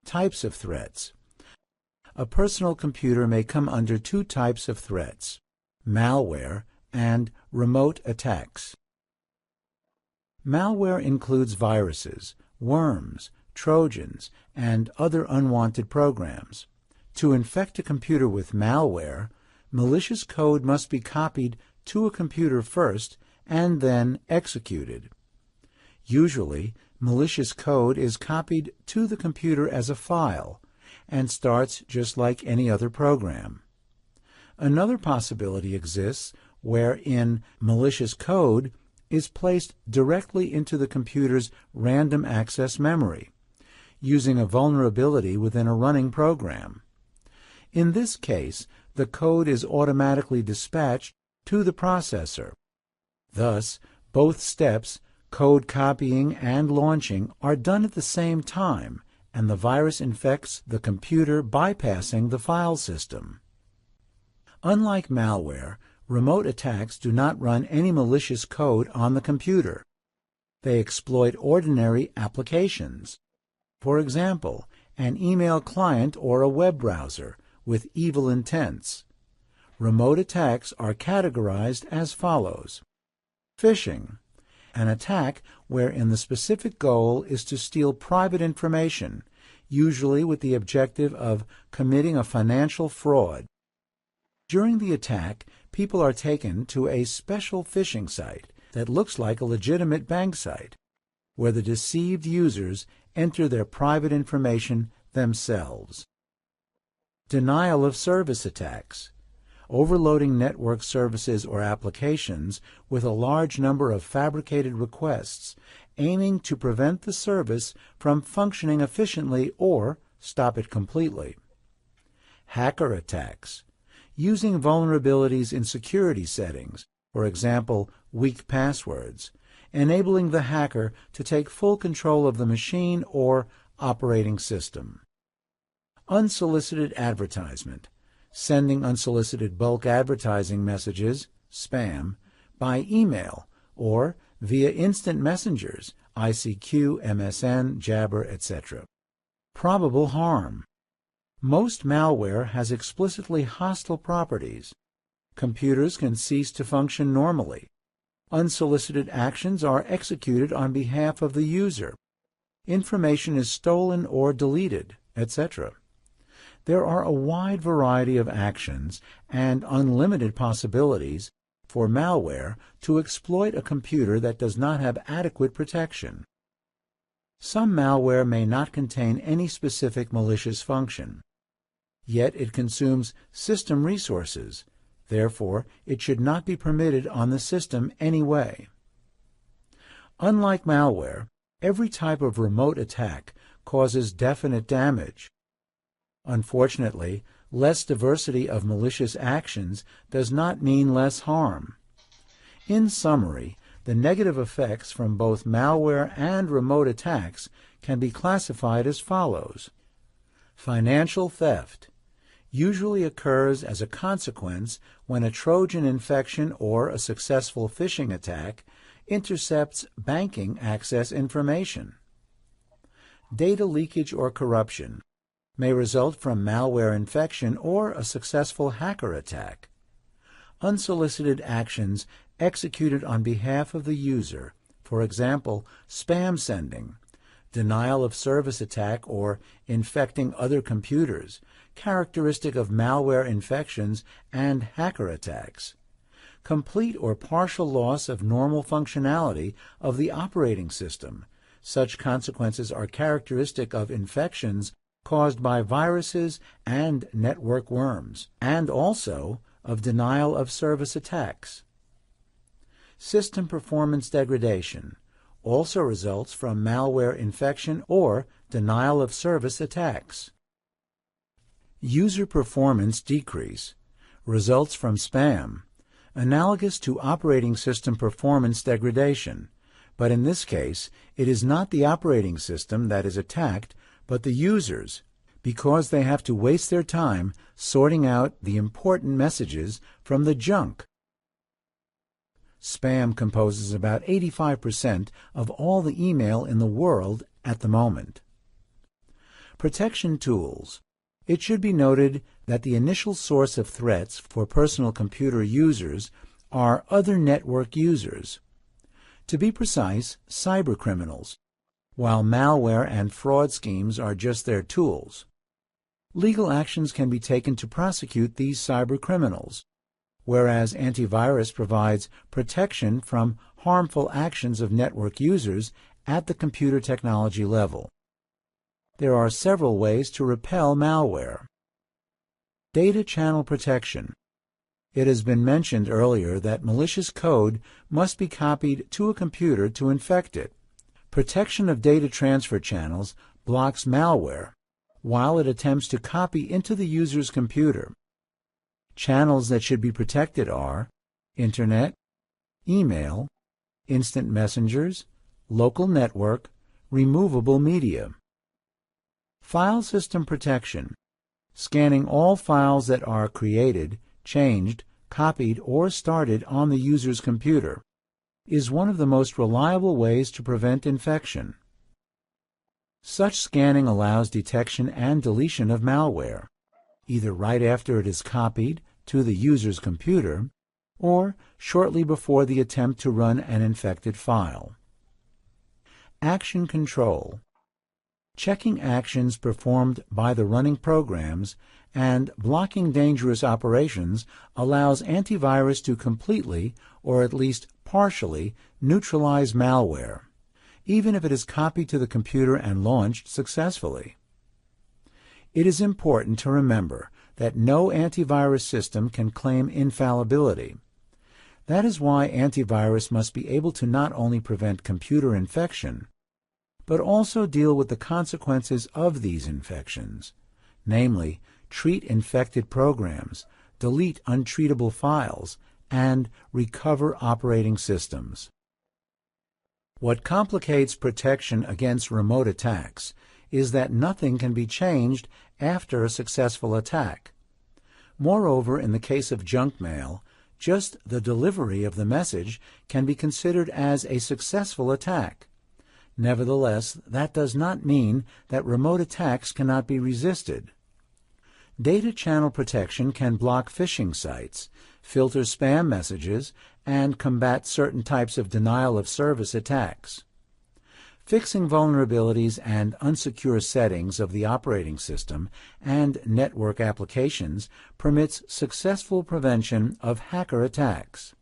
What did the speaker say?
Types of threats. A personal computer may come under two types of threats: malware and remote attacks. Malware includes viruses, worms, trojans, and other unwanted programs. To infect a computer with malware, malicious code must be copied to a computer first and then executed. Usually, malicious code is copied to the computer as a file and starts just like any other program. Another possibility exists wherein malicious code is placed directly into the computer's random access memory, using a vulnerability within a running program. In this case, the code is automatically dispatched to the processor. Thus, both steps, code copying and launching, are done at the same time, and the virus infects the computer bypassing the file system. Unlike malware, remote attacks do not run any malicious code on the computer. They exploit ordinary applications. For example, an email client or a web browser with evil intents. Remote attacks are categorized as follows. Phishing, an attack wherein the specific goal is to steal private information, usually with the objective of committing a financial fraud. During the attack, people are taken to a special phishing site that looks like a legitimate bank site, where the deceived users enter their private information themselves. Denial of service attacks, overloading network services or applications with a large number of fabricated requests, aiming to prevent the service from functioning efficiently or stop it completely. Hacker attacks, using vulnerabilities in security settings, for example, weak passwords, enabling the hacker to take full control of the machine or operating system. Unsolicited advertisement, sending unsolicited bulk advertising messages, spam, by email or via instant messengers, ICQ, MSN, Jabber, etc. Probable harm. Most malware has explicitly hostile properties. Computers can cease to function normally. Unsolicited actions are executed on behalf of the user. Information is stolen or deleted, etc. There are a wide variety of actions and unlimited possibilities for malware to exploit a computer that does not have adequate protection. Some malware may not contain any specific malicious function, yet it consumes system resources. Therefore, it should not be permitted on the system anyway. Unlike malware, every type of remote attack causes definite damage. Unfortunately, less diversity of malicious actions does not mean less harm. In summary, the negative effects from both malware and remote attacks can be classified as follows. Financial theft usually occurs as a consequence when a Trojan infection or a successful phishing attack intercepts banking access information. Data leakage or corruption may result from malware infection or a successful hacker attack. Unsolicited actions executed on behalf of the user, for example, spam sending, denial of service attack or infecting other computers, characteristic of malware infections and hacker attacks. Complete or partial loss of normal functionality of the operating system. Such consequences are characteristic of infections caused by viruses and network worms, and also of denial of service attacks. System performance degradation also results from malware infection or denial of service attacks. User performance decrease results from spam, analogous to operating system performance degradation, but in this case it is not the operating system that is attacked, but the users, because they have to waste their time sorting out the important messages from the junk. Spam composes about 85% of all the email in the world at the moment. Protection tools. It should be noted that the initial source of threats for personal computer users are other network users. To be precise, cybercriminals, while malware and fraud schemes are just their tools. Legal actions can be taken to prosecute these cybercriminals, whereas antivirus provides protection from harmful actions of network users at the computer technology level. There are several ways to repel malware. Data channel protection. It has been mentioned earlier that malicious code must be copied to a computer to infect it. Protection of data transfer channels blocks malware while it attempts to copy into the user's computer. Channels that should be protected are Internet, email, instant messengers, local network, removable media. File system protection. Scanning all files that are created, changed, copied, or started on the user's computer is one of the most reliable ways to prevent infection. Such scanning allows detection and deletion of malware, either right after it is copied to the user's computer or shortly before the attempt to run an infected file. Action control. Checking actions performed by the running programs and blocking dangerous operations allows antivirus to completely, or at least partially, neutralize malware, even if it is copied to the computer and launched successfully. It is important to remember that no antivirus system can claim infallibility. That is why antivirus must be able to not only prevent computer infection, but also deal with the consequences of these infections, namely, treat infected programs, delete untreatable files, and recover operating systems. What complicates protection against remote attacks is that nothing can be changed after a successful attack. Moreover, in the case of junk mail, just the delivery of the message can be considered as a successful attack. Nevertheless, that does not mean that remote attacks cannot be resisted. Data channel protection can block phishing sites, filter spam messages, and combat certain types of denial-of-service attacks. Fixing vulnerabilities and unsecure settings of the operating system and network applications permits successful prevention of hacker attacks.